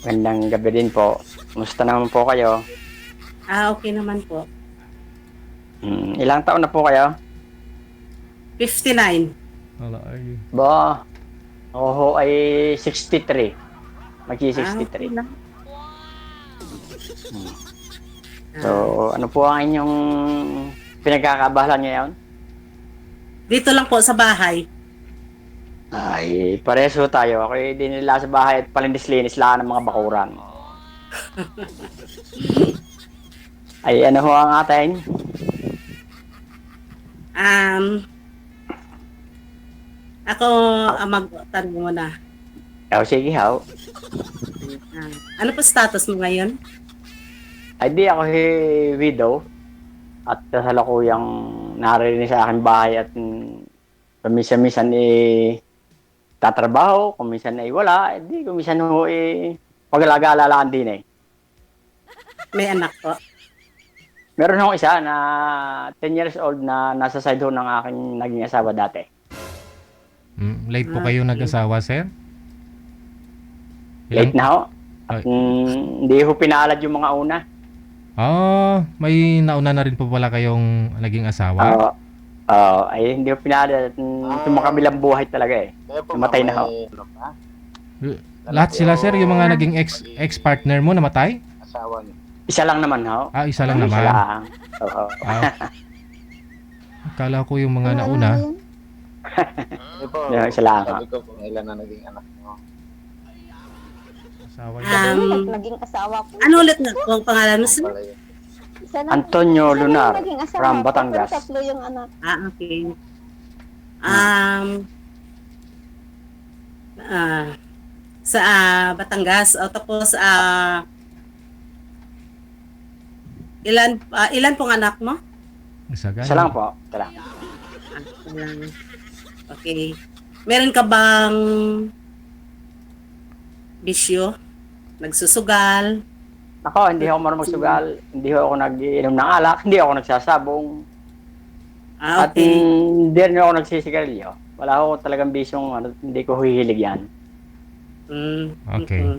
Magandang gabi din po. Kumusta naman po kayo? Okay naman po. Ilang taon na po kayo? 59. Wala ay. Ba, ako ho ay 63. Okay Magsi-63. lang. So, ano po ang inyong pinagkakabalan ngayon? Dito lang po sa bahay. Ay, pareso tayo. Ako ay di nila sa bahay at palinis-linis lang ng mga bakuran. Ay, ano ho ang atin? Ako ang magtanong muna. Sige ho. Ano po status mo ngayon? Ay, di ako widow. At kasalukuyang narinig sa aking bahay at paminsan-minsan tatrabaho, kung minsan ay wala, di kung minsan ho pag-alaga-alalaan din eh. May anak po. Meron akong isa na 10 years old na nasa side ho ng aking naging asawa dati. Late po kayo Okay. nag-asawa, sir? Late na ho. Ay. At hindi ho pinalad yung mga una. May nauna na rin po pala kayong naging asawa. Ay hindi ho pinalad at tumakabilang buhay talaga eh. Namatay na ho. Lahat sila, sir, yung mga naging ex-partner mo namatay? Asawa niyo. Isa lang naman ho. Isa lang Isa naman. lang. Oo. Akala ko yung mga nauna. Hindi po, Isa lang ho. sabi ko kung ilan na naging anak niyo. Asawa niya. Naging asawa ko. Ano ulit na po ang pangalan mo? Sir? Pala yun. Isa lang- Antonio isa lang Lunar, naging asawa from ko, Batangas. pero tatlo yung anak. Okay. Sa Batangas. Tapos ilan pong anak mo? Isa Isa lang po. Isa lang. Okay. Meron ka bang bisyo? Nagsusugal? Ako, hindi ako marunong magsugal. Hindi ako nag-iinom ng alak. Hindi ako nagsasabong. At Okay. hindi rin ako nagsisigarilyo. Wala ako talagang bisyong hindi ko hihilig yan. Okay. Mhm.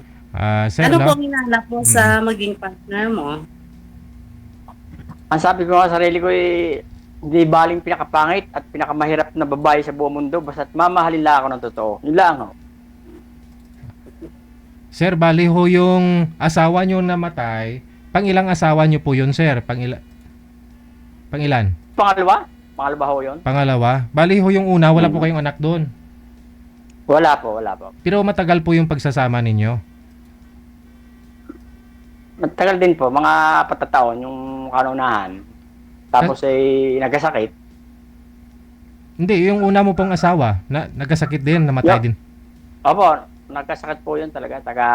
Sir, Ano no? po hinanap mo sa maging partner mo? Ang sabi ko sa sarili ko hindi baling pinakapangit at pinakamahirap na babae sa buong mundo basta't mamahalin lang ako ng totoo. Yun lang ho. Sir, bali ho yung asawa nyo namatay. Pang-ilang asawa nyo po yun, sir? Pang-ilan? Pangalawa? Pangalawa ho yun? Pangalawa? Bali ho yung una, wala po kayong anak doon. Wala po, wala po. Pero matagal po yung pagsasama ninyo. Matagal din po, mga 4 taon yung kanunahan. Tapos nagkasakit. Hindi, yung una mo pong asawa, nagkasakit din, namatay Yeah. din. Opo, nagkasakit po yun talaga. Taga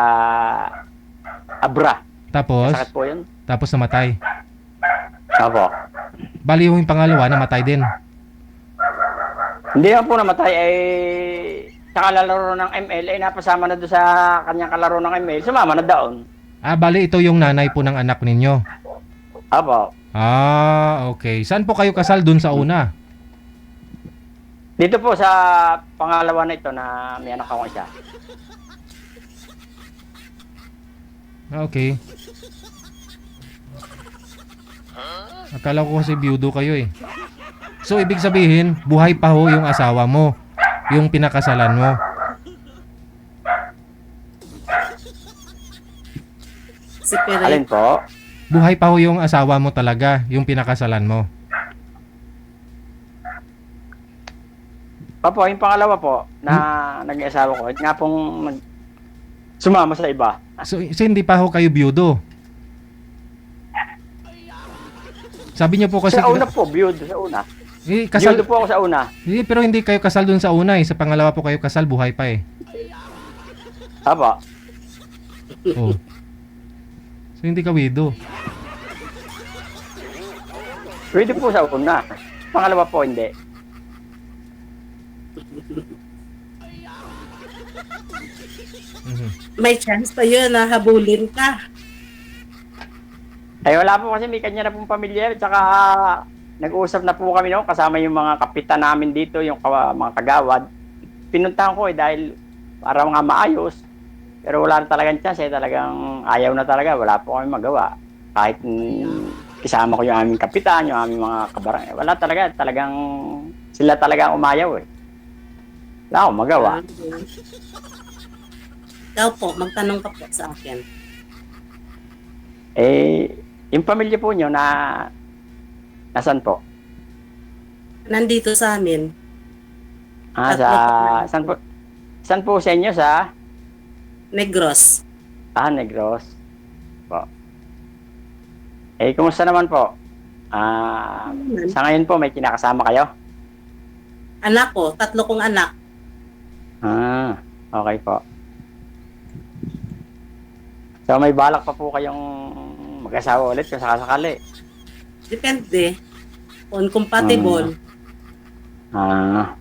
Abra. Tapos, Nagkasakit po yun. tapos namatay. Opo. Bali yung pangalawa, namatay din. Hindi naman po namatay sa kalalaro ng ML napasama na doon sa kanyang kalaro ng ML. Sumama na doon. Bali ito yung nanay po ng anak ninyo. Opo. Okay. Saan po kayo kasal dun sa una? Dito po sa pangalawa na ito na may anak akong isa. Okay. Akala ko kasi biyudo kayo eh. So, ibig sabihin, buhay pa ho yung asawa mo. Yung pinakasalan mo. Si Pere. Alin po? Buhay pa ho yung asawa mo talaga. Yung pinakasalan mo. Opo, yung pangalawa po na naging asawa ko. Nga pong sumama sa iba. So hindi pa ho kayo biyudo. Sabi niyo po kasi... Sa una po, biyudo sa una. kasal, Biyudo po ako sa una. pero hindi kayo kasal dun sa una eh. Sa pangalawa po kayo kasal, buhay pa eh. Opo. Oh. So hindi ka widow. Pwede po sa una. Pangalawa po, hindi. Mhm. May chance pa yun na habulin ka. Ay wala po kasi may kanya na pong pamilya. Tsaka nag-uusap na po kami noon kasama yung mga kapitan namin dito, yung mga kagawad. Pinuntahan ko dahil para nga maayos. Pero wala na talagang chance eh. Talagang ayaw na talaga. Wala po kami magawa. Kahit kasama ko yung aming kapitan, yung aming mga kabarang. Wala talaga. Talagang sila talaga ang umayaw eh. Wala akong magawa. Ikaw po, magtanong ka po sa akin. Eh, yung pamilya po nyo na nasan po? Nandito sa amin. Saan po sa inyo sa Negros. Negros po. Eh, kumusta naman po? Sa ngayon po, may kinakasama kayo? Anak ko, 3 kong anak. Okay po. So, may balak pa po kayong mag-asawa ulit kung sakasakali? Depende. Kung compatible.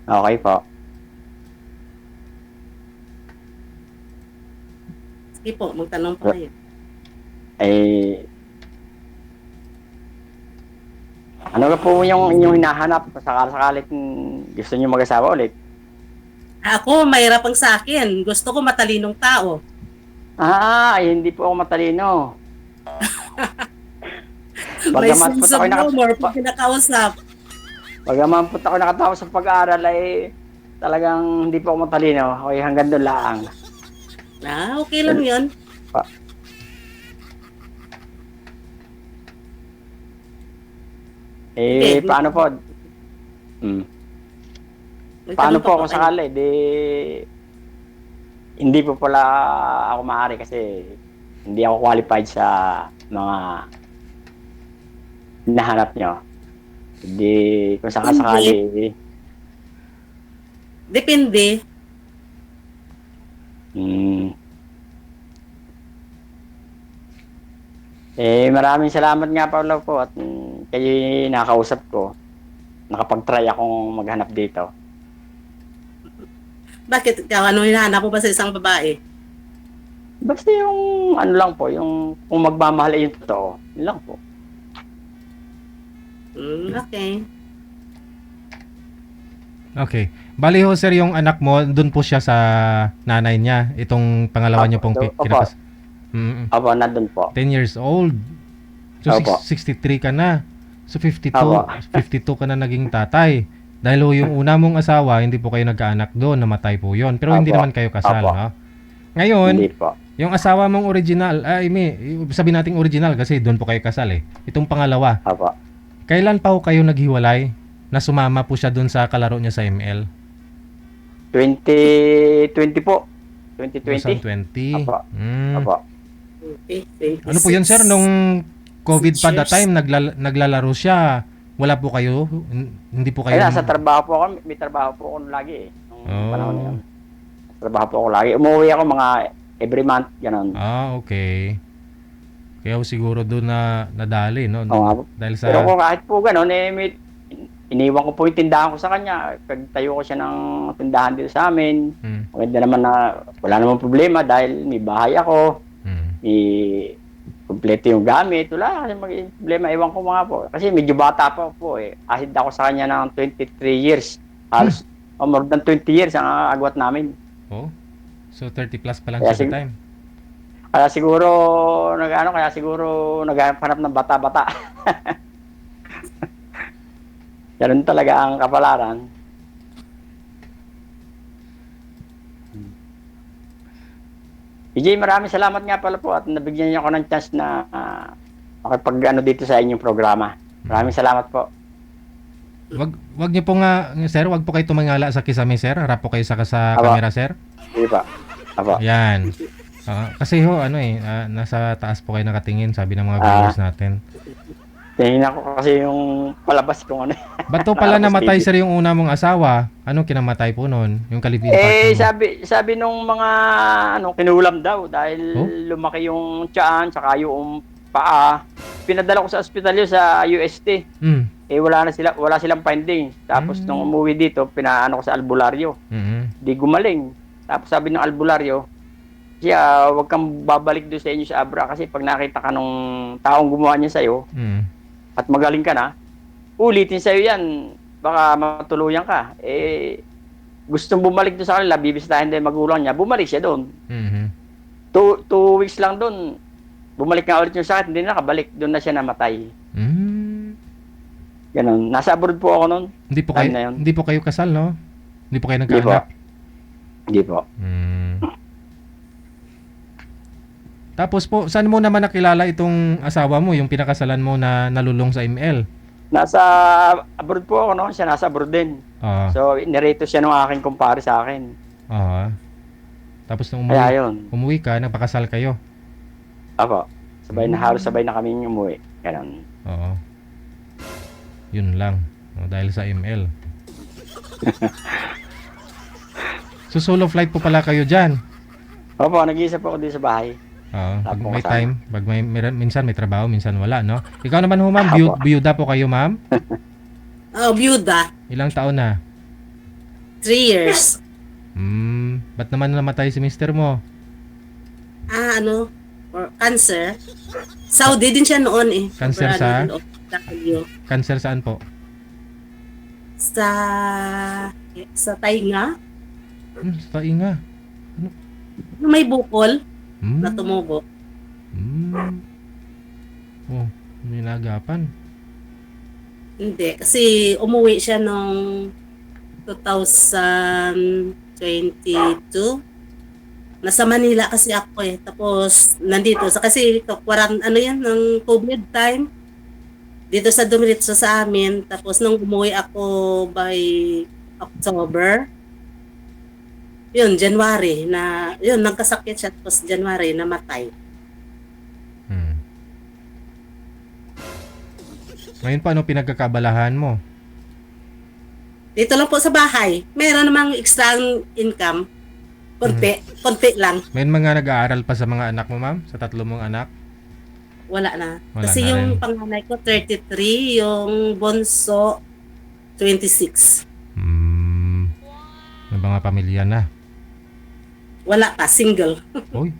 Okay po. Sige po, magtanong po kayo. Eh, ano ka po yung inyong hinahanap kung sakasakali gusto niyo mag-asawa ulit? Ako, mahirap ang sa akin. Gusto ko matalinong tao. Hindi po ako matalino. May Bagaman po sense of ako humor pag pinakausap. Bagaman po ako nakatapos sa pag-aaral ay talagang hindi po ako matalino. Okay, hanggang doon lang. Okay lang yun. Okay. Paano po? Paano po kung sakali? Hindi po pala ako maaari kasi hindi ako qualified sa mga hinahanap nyo. Hindi, kung sakali. Depende. Maraming salamat nga Paolo po at kayo nakakausap ko. Nakapag-try akong maghanap dito. Bakit ikaw? Ano hinahanap mo ba sa isang babae? Basta yung ano lang po, yung kung magmamahal ay yung totoo. Yun lang po. Okay. Okay. Bali ho sir, yung anak mo, doon po siya sa nanay niya. Itong pangalawa niyo pong kinakas. Opo, nandun po. 10 years old. So Opo. 63 ka na. So 52, Opo. 52 ka na naging tatay. Dahil ho yung una mong asawa, hindi po kayo nagkaanak doon, namatay po yon. Pero hindi Opo. naman kayo kasal, Opo. ha? Ngayon, Hindi po. yung asawa mong original, sabi nating original kasi doon po kayo kasal eh. Itong pangalawa, Opo. kailan pa ho kayo naghiwalay na sumama po siya doon sa kalaro niya sa ML? 2020 po. 2020. 2020. Opo. Opo. Okay. Ano po yun sir, nung COVID pa that 6 years. time, naglalaro siya, wala po kayo? Hindi po kayo? Ay, nasa trabaho po ako. May trabaho po ako lagi eh. Nung panahon na yun. Trabaho po ako lagi. Umuwi ako mga every month, gano'n. Okay. Kaya ho siguro doon na nadali, no? Oo nga po. Dahil sa... Pero kung kahit po gano'n, iniwan ko po yung tindahan ko sa kanya. Pagtayo ko siya ng tindahan dito sa amin. Maganda naman na wala namang problema dahil may bahay ako. May kumpleto yung gamit. Wala kasi maging problema. Ewan ko mga po. Kasi medyo bata pa po eh. Ahid ako sa kanya ng 23 years. Halos more than 20 years ang agwat namin. Oh? So 30 plus pa lang Kaya siya sa time. Kaya siguro naghanap ng bata-bata. Ganun talaga ang kapalaran. EJ, maraming salamat nga pala po at nabigyan niyo ako ng chance na makipag dito sa inyong programa. Maraming salamat po. Wag niyo po nga, sir, wag po kayo tumangala sa kisame, sir. Harap po kayo sa Aba. camera, sir. Sige pa. Apo. Yan. Kasi ho, nasa taas po kayo nakatingin, sabi ng mga viewers natin. Tingnan ko kasi yung palabas kung ano. Ba't to pala namatay, sir, yung una mong asawa? Anong kinamatay po nun? Yung kalibin partner mo? sabi nung mga kinulam daw dahil lumaki yung tiyan saka yung paa. Pinadala ko sa ospital yun sa UST. Wala silang finding. Tapos nung umuwi dito, pinaano ko sa albularyo. Di gumaling. Tapos sabi ng albularyo, siya, wag kang babalik doon sa inyo sa Abra kasi pag nakita ka nung taong gumawa niya sa'yo, at magaling ka na, ulitin sa'yo yan. Baka matuluyan ka. Gustong bumalik doon sa kanila, bibisitahin din magulang niya, bumalik siya doon. 2 weeks lang doon. Bumalik nga ulit yung sakit, hindi na nakabalik. Doon na siya namatay. Ganon. Nasa abroad po ako noon. Time na yun. Hindi po kayo kasal, no? Hindi po kayo Hindi po. nagkaanak? Hindi po. Tapos po, saan mo naman nakilala itong asawa mo, yung pinakasalan mo na nalulong sa ML? Nasa abroad po ako noon. Siya nasa abroad din. So, nireto siya nung aking kumpare sa akin. Tapos nung Kaya yun. umuwi ka, nagpakasal kayo? Apo. Halos sabay na kami umuwi. Ganon. Oo. Yun lang. Dahil sa ML. So solo flight po pala kayo dyan? Opo, nag-iisa po ako dito sa bahay. Pag may time, minsan may trabaho, minsan wala, no? Ikaw naman ho, ma'am, biyuda po kayo, ma'am? Byuda. Ilang taon na? 3 years. Ba't naman namatay si mister mo? Or cancer. Saudi din siya noon eh. Cancer sa? OFW. Cancer saan po? Sa tainga. Sa tainga. May bukol na tumubo. Oh, may nagapan. Hindi, kasi umuwi siya noong 2022. Nasa Manila kasi ako eh. Tapos nandito kasi ng COVID time. Dito sa Dumiritso sa amin. Tapos nung umuwi ako by October, yun, January nagkasakit siya. Tapos January namatay. Ngayon pa, ano pinagkakabalahan mo? Dito lang po sa bahay. Meron namang extra income. Konti lang. May mga nag-aaral pa sa mga anak mo, ma'am? Sa 3 mong anak? Wala na. Wala Kasi na yung rin. panganay ko 33, yung bunso 26. May mga pamilya na. Wala pa, single. Uy.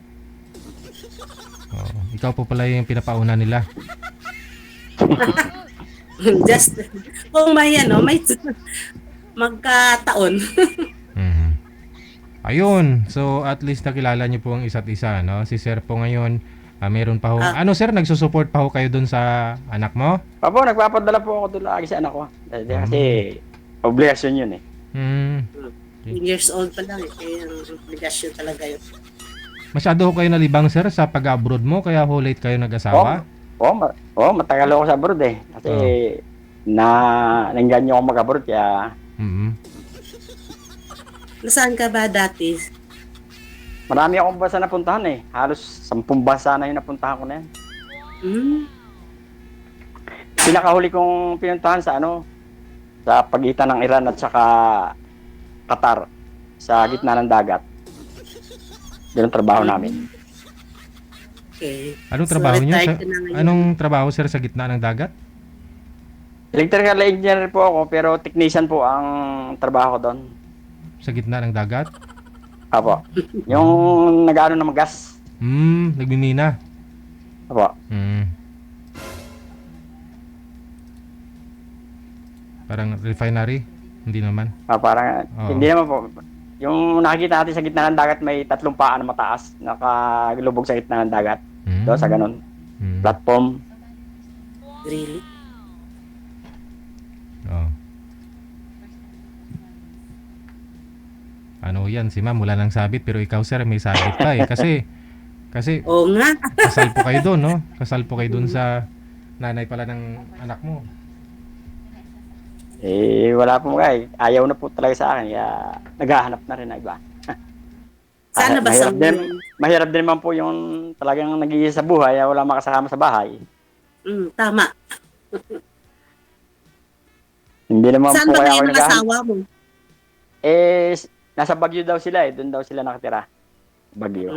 Ikaw po pala yung pinapauna nila. Just, kung may may magkataon. Ayun. So, at least nakilala niyo po ang isa't isa, no? Si sir po ngayon, meron pa ho. Ano sir, nagsusupport pa ho kayo dun sa anak mo? Opo, nagpapadala po ako doon lagi sa anak ko. Kasi obligasyon yun eh. 10 years old pa lang eh. Kaya ang obligasyon talaga yun. Masyado ho kayo nalibang sir sa pag-abroad mo, kaya ho late kayo nag-asawa? Matagal ako sa abroad eh. Kasi nanggan niyo ako mag-abroad kaya... Nasaan ka ba dati? Marami akong bansa napuntahan eh. Halos 10 bansa na yung napuntahan ko na yan. Pinakahuli kong pinuntahan sa sa pagitan ng Iran at saka Qatar, sa gitna ng dagat. Yun ang trabaho namin. Okay. Anong trabaho niyo? retired ka na ngayon. Anong trabaho sir sa gitna ng dagat? Electrical engineer po ako, pero technician po ang trabaho ko doon. Sa gitna ng dagat? Apo. Yung nag-ano ng gas. Nagmimina. Apo. Parang refinery? Hindi naman. Parang, hindi naman po. Yung nakikita natin sa gitna ng dagat, may 3 paa na mataas. Nakalubog sa gitna ng dagat. Doon sa ganun. Platform. Really? Ano yan, si ma'am wala nang sabit pero ikaw sir may sabit ka eh. Kasi Oo nga. kasal po kayo doon, no? Kasal po kayo doon sa nanay pala ng anak mo. Wala po mga eh. Ayaw na po talaga sa akin. Kaya naghahanap na rin na iba. Sana ba sa mahirap din naman po yung talagang nag-iisa sa buhay. Wala makasama sa bahay. Tama. Hindi naman Saan po ba kaya ngayon ako ang asawa mo? Nasa Baguio daw sila eh. Doon daw sila nakatira. Baguio.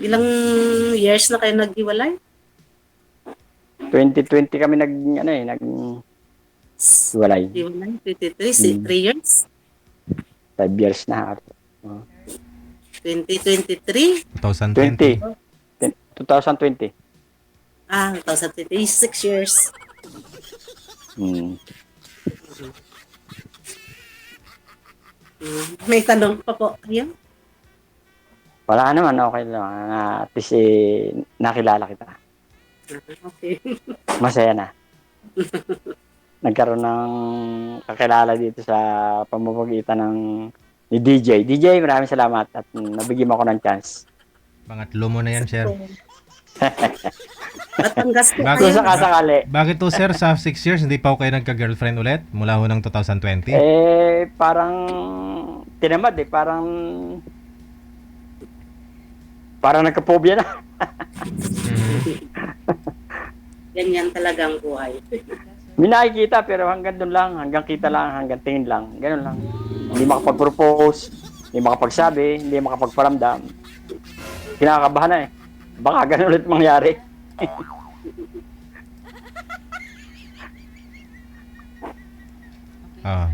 Ilang years na kayo naghiwalay? 2020 kami naghiwalay. Hiwalay? 23, 3 years? 5 years na. 2023? 2020. 2020. 2020. 6 years. May tanong pa po kayo? Wala naman, okay lang. At least nakilala kita. Okay. Masaya na. Nagkaroon ng kakilala dito sa pamamagitan ng ni DJ. DJ, maraming salamat at nabigyan mo ako ng chance. Pangatlo mo na yan, sir. Batangas po Bago Kung kayo. sakasakali, Bakit to, sir, sa 6 years, hindi pa ako kayo nagka-girlfriend ulit? Mula ho ng 2020? parang tinamad parang nagka-phobia na. Mhm. Ganyan talagang buhay. May nakikita pero hanggang doon lang, hanggang kita lang, hanggang tingin lang. Ganun lang. Hindi makapag-propose, hindi makapagsabi, hindi makapagparamdam. Kinakabahan na eh. Baka ganun ulit mangyari.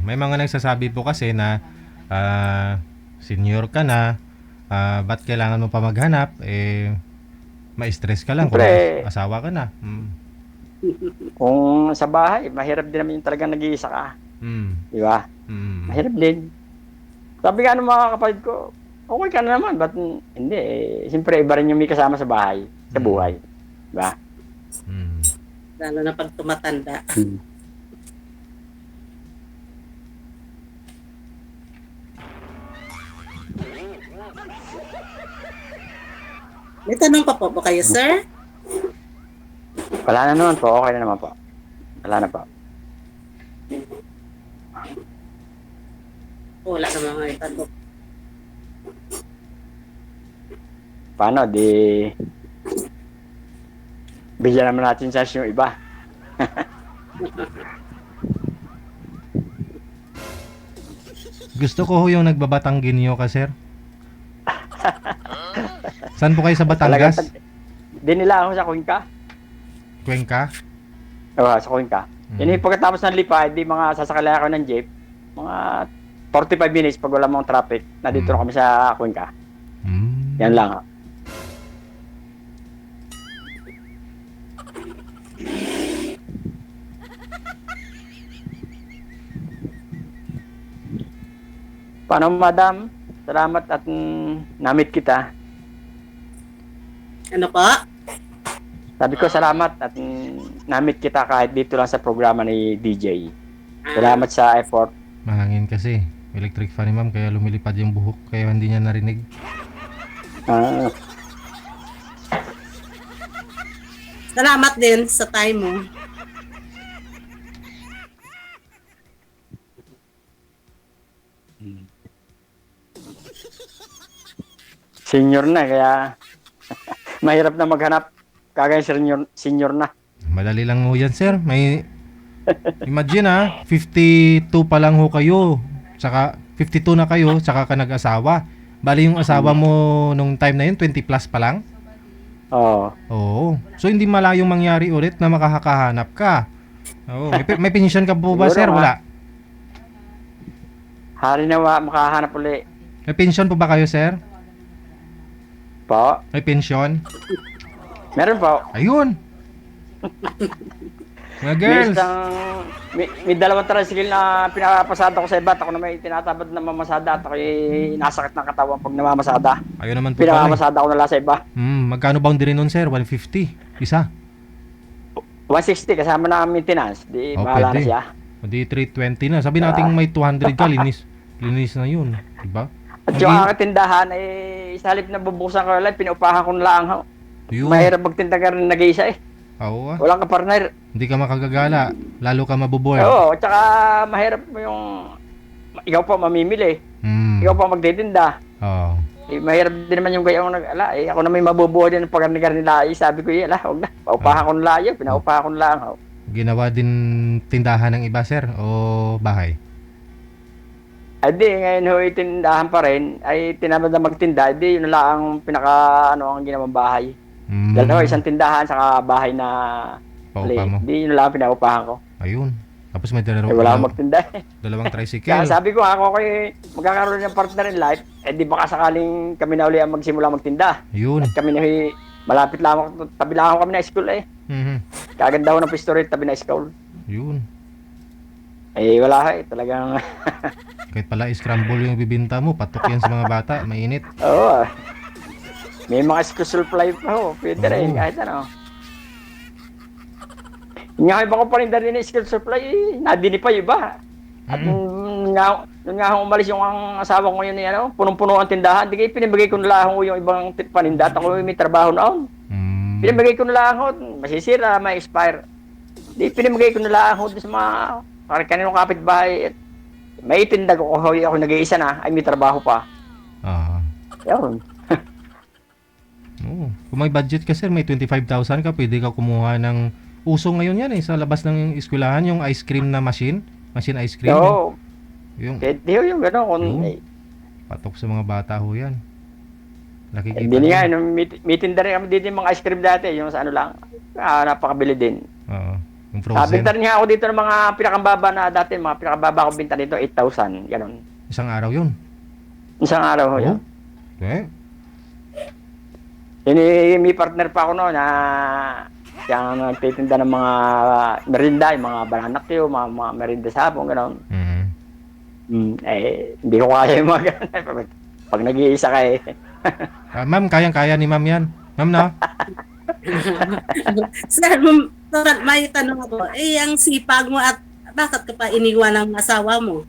May mga nagsasabi po kasi na senior ka na, ba't kailangan mo pa maghanap? Ma-stress ka lang kung Siyempre. asawa ka na. Kung sa bahay, mahirap din naman yung talagang nag-iisa ka. Di ba? Mahirap din. Sabi nga ng mga kapatid ko, okay ka na naman, ba't hindi eh. Siyempre, iba rin yung may kasama sa bahay, sa buhay. Di ba? Lalo na pag tumatanda. May tanong pa po ba kayo, sir? Wala na naman po, okay na naman po. Wala na po. Wala naman mga itanong. Paano, di... Bigyan naman natin chance yung iba. Gusto ko ho yung nagbabatangginyo ka, sir. Saan po kayo sa Batangas? Di nila ako sa Cuenca. Cuenca? Oo, sa Cuenca. Yan yung pagkatapos ng lipa, di mga sasakali ako ng jeep. Mga 45 minutes pag wala mong traffic, nandito na kami sa Cuenca. Yan lang. Paano, madam? Salamat at namit kita. Ano po? Sabi ko salamat at namit kita kahit dito lang sa programa ni DJ. Salamat sa effort. Mahangin kasi. Electric fan ni ma'am, kaya lumilipad yung buhok, kaya hindi niya narinig. Salamat din sa time mo. Senior na, kaya mahirap na maghanap. Kagaya senior na. Madali lang ho yan, sir. May imagine 52 pa lang ho kayo. Saka 52 na kayo, saka ka nag-asawa. Bali yung asawa mo nung time na yun, 20 plus pa lang? Oo. Oo. So hindi malayong mangyari ulit na makakahanap ka. Oo. May pension ka po ba, Siguro sir? nga. Wala. Hari na makahanap uli. May pension po ba kayo, sir? Po. May pension? Meron po. Ayun. Mga girls. May dalawang tricycle na pinapasada ko sa iba. Ako na may tinatabad na mamasada at ako nasakit ng katawan pag namamasada. Ayun naman po pala. Pinamamasada ko na lang sa iba. Magkano boundary nun, sir? 150. Isa. 160 kasama na ang maintenance. Di Oh, bahala na pwede. siya. O di 320 na. Sabi natin may 200 ka, linis. Linis na yun. Diba? At yung aking tindahan, sa halip na bubuksan ko lang, pinupahan ko na lang. Yun. Mahirap magtinda ka rin nag-iisa eh. Oo. Walang kapartner. Hindi ka makagagala. Lalo ka mabuboy. Oo, tsaka mahirap mo yung... Ikaw pa mamimili. Ikaw pa magtitinda. Oo. Mahirap din naman yung gayong nag-ala. Ako na may mabubuhay din pag nila. Sabi ko, ala, huwag na. Paupahan ko na lang yun. Pinaupahan ko na lang. Ginawa din tindahan ng iba, sir? O bahay? Di, ngayon ho, itindahan pa rin. Ay, tinamad na magtinda. Di, yun na lang ang ang ginawang bahay. Dalawa, isang tindahan, saka bahay na Paupa mo? Di, yun na lang ang pinaupahan ko. Ayun. Tapos may Wala akong magtinda. dalawang Kaya tricycle. sabi ko, ako magkakaroon ng partner in life, di baka sakaling kami na uli ang magsimula magtinda. Ayun. At kami na malapit lang ako, tabi lang ako kami na school eh. Kaganda ho ng pistolet, tabi na school. Yun. Wala talagang... Kahit pala scramble yung bibinta mo, patok yan sa mga bata, mainit. Oo. May mga school supply pa ho. Pwede Oo. rin, kahit ano. Nga iba ko pa rin dali na school supply, nadini pa yung iba. At nung nga akong umalis yung ang asawa ko yun, ano, punong-puno ang tindahan. Di kayo pinibigay ko na lang ho yung ibang paninda. At ako may trabaho noon. Pinibigay ko na lang ho, masisira, may expire. Di pinibigay ko na lang ho sa mga parang kaninong kapitbahay. May tinda ko, ako nag-iisa na, ay may trabaho pa. Yun. Kung may budget ka sir, may 25,000 ka, pwede ka kumuha ng uso ngayon yan sa labas ng eskwelahan, yung ice cream na machine ice cream. Oo. Yung Pwede ho yung gano'n. patok sa mga bata ho yan. Nakikita Hindi ko. nga, may tinda rin kami dito yung mga ice cream dati, yung sa ano lang, napakabili din. Oo. Yung frozen. Binta rin nga ako dito ng mga pinakababa na dati, mga pinakababa ko binta dito, 8,000, gano'n. Isang araw yun. Isang araw ho Oo. yan. May partner pa ako noon na siyang nagtitinda ng mga merinda, yung mga banana Q, mga merinda sa hapon, gano'n. Hindi ko kaya yung mga gano'n. Pag nag-iisa ka Ma'am, kayang-kaya ni ma'am yan. Ma'am na? Sir, may tanong ako. Ang sipag mo at bakit ka pa iniwan ng asawa mo?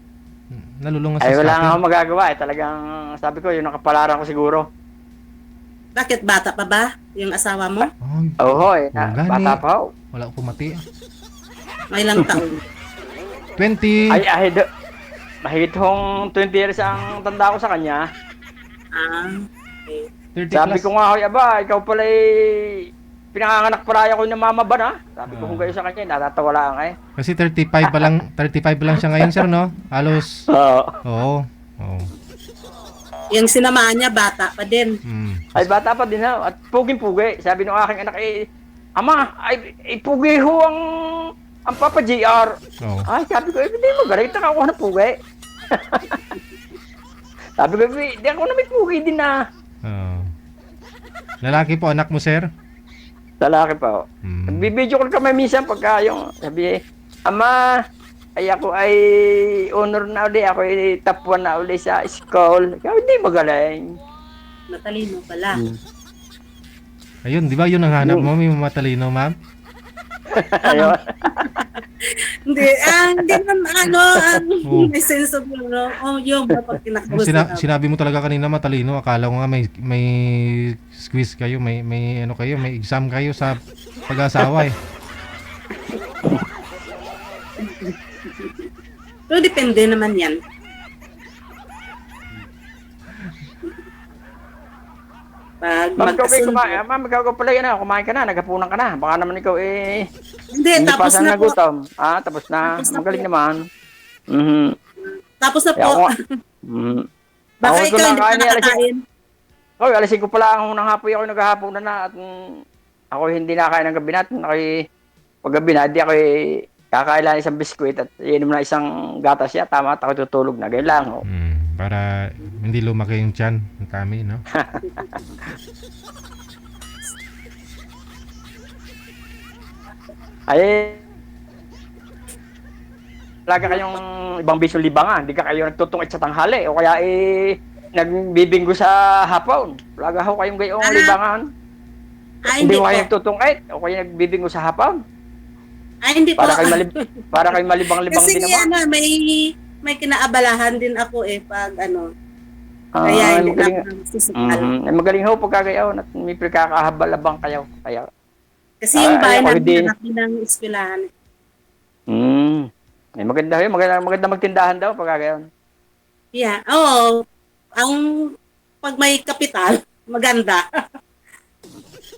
Nalulungan Ay, sa wala nga scrapping. akong magagawa. Talagang, sabi ko, yung nakapalaran ko siguro. Bakit bata pa ba yung asawa mo? Ay, Oo, Gani. bata pa ho. wala ko pumati. May ilang taon? 20. Mahigit hong 20 years ang tanda ko sa kanya. Okay. 30 Sabi plus. ko nga, aba, ikaw pala pinanganganak palaya ko ng mama ba na? Sabi ko kung kayo sa kanya, natatawa lang Kasi 35 pa lang siya ngayon sir, no? Halos. Oo. Yung sinamaan niya, bata pa din. Ay, bata pa din ha. At puging-pugi. Sabi ng aking anak, Ama, pugi ho ang Papa JR. Oo. Ay, sabi ko, hindi mo, galit na ako na pugi. Sabi ko, hindi ako na may pugi din na. Lalaki po, anak mo sir? Lalaki pa ho. Nagbibideo ko kami minsan pagka yung sabi, Ama, ay ako ay honor na uli, ako ay top 1 na uli sa school. Ikaw hindi magaling. Matalino pala. Ayun, di ba yun ang hanap mo, may matalino, ma'am? Ayun. Hindi naman may sense of humor pag kinakausap. Sinabi mo talaga kanina matalino, akala ko nga may squeeze kayo, may ano kayo, may exam kayo sa pag-asawa Pero depende naman yan. Pag Ma'am, ikaw magkasundo. Ma'am, ikaw pala yan kumain ka na, naghapunan ka na. Baka naman ikaw Hindi, hindi tapos pa na po. nagutom. Tapos na. Tapos na Magaling po. naman. Mhm. Tapos na Kaya po. ako, mhm. Baka Ako, ikaw hindi kumakain pa ni Alice. nakakain. Oy, alisin ko pala ang unang hapoy ako naghahaponan na at ako hindi nakain ng gabi natin. Pag gabi na, di ako kakailan isang biskwit at inom na isang gatas siya. Tama at ako tutulog na. Ganyan lang. Oh. para hindi lumaki yung tiyan ng kami, no? Ay, talaga kayong ibang bisyong libangan. Hindi ka kayo nagtutungit sa tanghali. O kaya nagbibinggo sa hapon. Talaga ho kayong gayong libangan. Hindi Hindi mo po. kayo nagtutungit. O kaya nagbibinggo sa hapon. Hindi po. Para kayo malibang-libang Kasi din naman. may kinaabalahan din ako pag Ay, kaya hindi magaling. na ako susukkal. Ay, magaling ho pagkagayaw at may pagkakahabalabang kayo. Kaya, Kasi yung bahay ako namin din. malaki ng eskwelahan. Ay, maganda ho. Maganda magtindahan daw pagkagayaw. Yeah. Oo. Ang pag may kapital, maganda.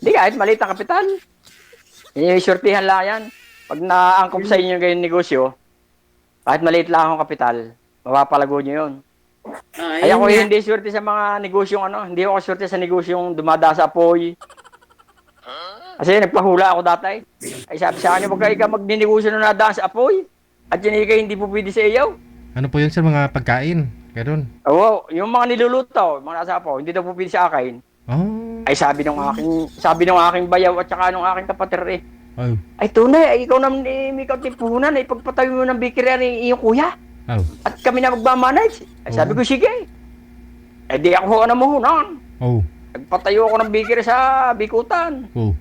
Hindi kahit maliit ang kapital. Isurtihan lang yan. Pag naangkop sa inyo yung negosyo, kahit maliit lang ang kapital, mapapalago nyo yun. Ay ako hindi swerte sa mga negosyong hindi ako swerte sa negosyong dumada sa apoy. Kasi nagpahula ako dati. Ay sabi sa akin, wag ka magninegosyo na nadaan sa apoy. At yun hindi po pwede sa iyaw. Ano po yun sir, mga pagkain? Ganun. Oo, yung mga niluluto, mga nasa apoy, hindi daw po pwede sa akin. Oh. Ay sabi ng aking bayaw at saka ng aking kapatid Oh. ay tunay, ikaw naman may katipunan, ipagpatayo mo ng bakery ang iyong kuya. Oh. At kami na magmamanage. Ay sabi ko, sige. Eh di ako namuhunan. Oh. Nagpatayo ako ng bakery sa Bikutan. Oh.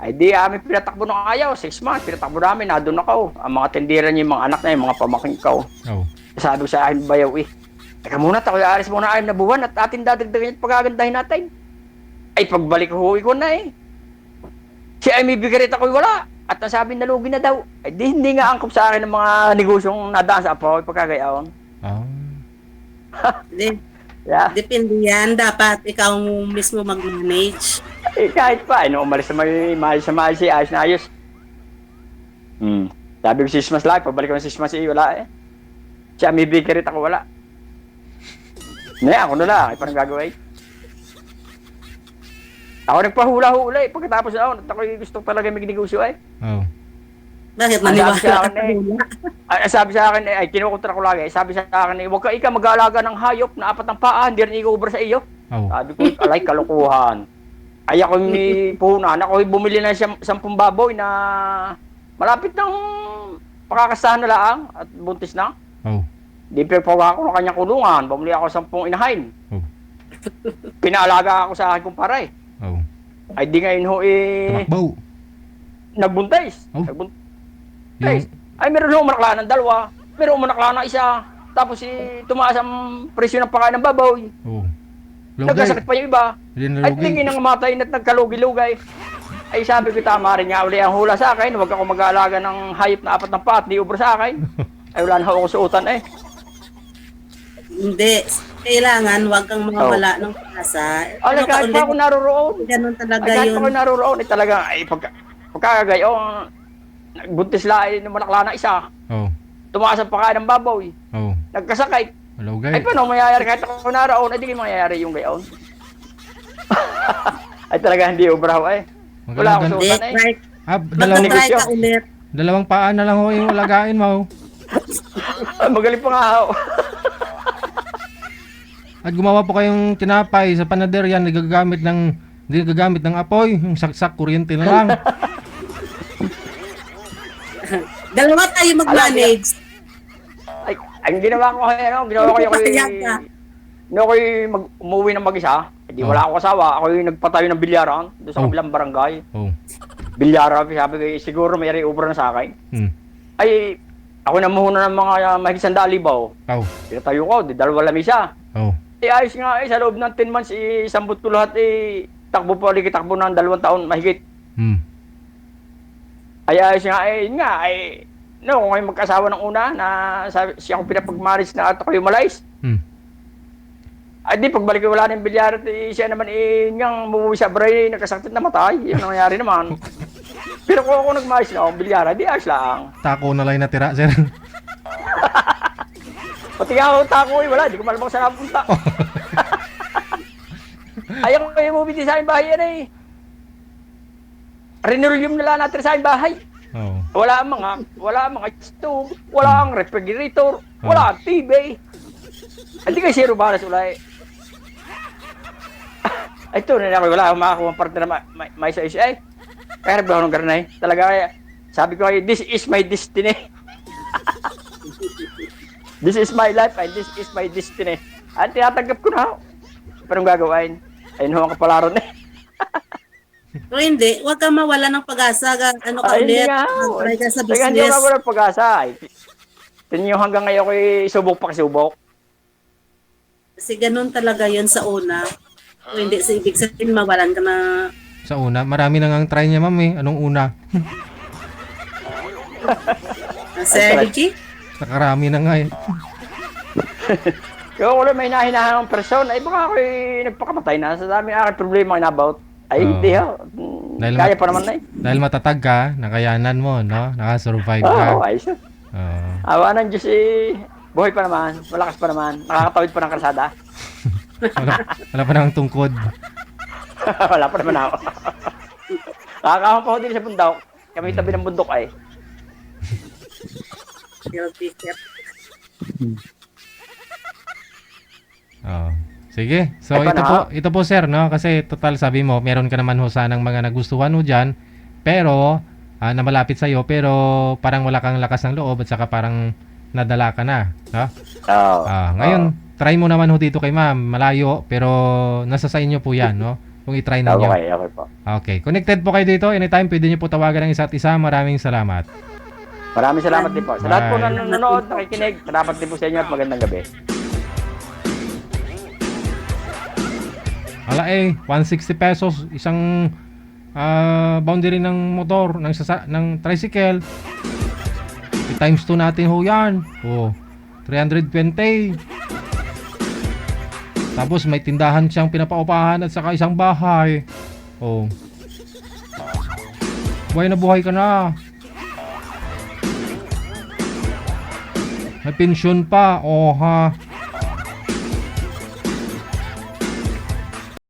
Ay di amin pinatakbo ng ayaw, 6 months, pinatakbo namin, nandun ako. Ang mga tindera niya, yung mga anak na yung mga pamaking ko. Oh. Sabi ko sa akin, bayaw teka muna, tayo alis muna 6 na buwan at atin dadagdagan at pagagandahin natin. Ay pagbalik ko, ko na Si ay may bigarit ako, wala. At nasabi nalugi na daw. Ay di, hindi nga angkop sa akin ng mga negosyong nadaan sa apaw, pagkagayaon. Oh. Yeah. Depende yan. Dapat ikaw mismo mag-manage. Kahit pa, umalis na maayos si ayos na ayos. Sabi ko 6 months lang, pagbalik ko ng 6 months, wala Siya may bigarit ako, wala. Ako na lang, parang gagawin. Ako nagpahula-hula pagkatapos ako gusto talaga may negosyo Oh. Bakit Sabi maniwala sa akin ka sabi sa akin kinukontra ko lagi. Sabi sa akin huwag ka mag-aalaga ng hayop na 4 ng paa, hindi rin i-cover sa iyo. Oh. Sabi ko, alay, kalukuhan. Ay ako may puhunan, ako bumili na 10 baboy na malapit ng pakakasahan na lang at buntis na. Oh. Di pinagpawa ko ng kanyang kulungan, bumili ako 10 inahin. Oh. Pinaalaga ako sa akin kumpare. Oh. Ay di ngayon Tumakbo. nagbuntis. Oh. Guys, ay meron ho manaklaan ng 2, meron manaklaan ng 1, tapos tumaas ang presyo ng pagkain ng baboy. Oh. Nagkasakit pa yung iba. Ay tingin ang matay at nagkalugi-lugay. Ay sabi ko tama rin nga uli ang hula sa akin, huwag ako mag-aalaga ng hayop na 4 ng paa at di ubra sa akin. Ay wala na ako suotan Hindi. Kailangan wag kang mawala ng pag-asa. Ay kahit pa ako naroroon. Ganun talaga Ay kahit yun. pa ako naroroon, talaga pagkagayon, nagbuntis lang ng manaklaan ng 1. Oh. Tumaas ang pagkain ng baboy. Oh. Nagkasakit. Hello, Ay guys. paano mayayari kahit ako naroon, ay di mangyayari yung gayon. Ay talaga hindi ubraw Wala akong Hindi, suotan try. Dalawang, Mag-try ka ulit. dalawang paa na lang ho yung lagain mo. Ay, magaling pa nga ako. At gumawa po kayong tinapay sa panaderya, hindi nagagamit ng apoy, yung saksak kuryente na lang. Dalawa tayo mag-manage. Ay, ang ginawa ko ginawa ko yung umuwi ng mag-isa. Hindi wala akong asawa. Ako yung nagpatayo ng bilyaran doon sa kabilang barangay. Oh. Bilyaran, sabi ko, siguro may ubra na sa akin. Ay, ako namuhuna ng mga mahigit 100,000. Oh. Pinatayo ko, di 2 lamisa. Oh. Ayos nga sa loob ng 10 months, isambot ko lahat, takbo ng 2 taon, mahigit. Ay ayos nga, kung kayo magkasawa ng una, na siya akong pinapagmaris na at ako yung malays. Ay di, pagbalik ko wala ng bilyar at siya naman niyang mumuwi sa bray, nagkasakit na matay. Yan ang nangyari naman. Pero kung ako nagmaris na akong bilyar, di ayos lang. Tako na lang yung natira, sir. Pati nga ako tako wala, di ko malamang saan napunta. Ayaw ko yung mubiti sa aking bahay Renurium na lang natin sa aking bahay. Oh. Wala ang mga stove, wala ang refrigerator, wala ang TV. Hindi kayo zero balas ulay. Ay ito, wala akong makakuha partner na may sa isa Kaya rin ba ng garanay? Talaga, sabi ko this is my destiny. This is my life and this is my destiny. At tinatanggap ko na. Pero gagawin? Ayun ho ang kapalaran O hindi, huwag kang mawala ng pag-asa. Ano ka ulit? Try ka sa business. Hindi nga wala pag-asa. Tingin hanggang ngayon ko subok pa kasubok. Kasi ganun talaga yun sa una. O hindi, sa ibig sabihin, mawalan ka na. Sa una, marami na ngang try niya, ma'am Anong una? Sir Ricky? Nakarami na nga Kung wala may hinahinahang person, ay baka ako nagpakamatay na sa dami aking problema about. Ay, hindi ho. Kaya pa naman Dahil matatag ka, nakayanan mo, no? Nakasurvive ka. Oo, ayos. Awa ng Diyos buhay pa naman, malakas pa naman, nakakatawid pa ng kalsada. wala pa nang tungkod. Wala pa naman ako. Nakakahon pa ako din sa bundok. Kami tabi ng bundok Sige. So ito po sir, no? Kasi total sabi mo, meron ka naman ho sanang mga nagustuhan mo diyan, pero na malapit sa iyo, pero parang wala kang lakas ng loob at saka parang nadala ka na, no? Ngayon, try mo naman ho dito kay ma'am, malayo, pero nasa sa inyo po 'yan, no? kung i-try ninyo. Okay po. Okay. Connected po kayo dito. Anytime, pwede nyo po tawagan ng isa't isa. Maraming salamat. Maraming salamat din po. Sa lahat po Bye. na nanonood, nakikinig, salamat din po sa inyo at magandang gabi. Ala 160 pesos. Isang boundary ng motor, ng tricycle. I-times 2 natin ho yan. 320. Tapos may tindahan siyang pinapaupahan at saka isang bahay. Buhay na buhay ka na. May pensyon pa. Ha.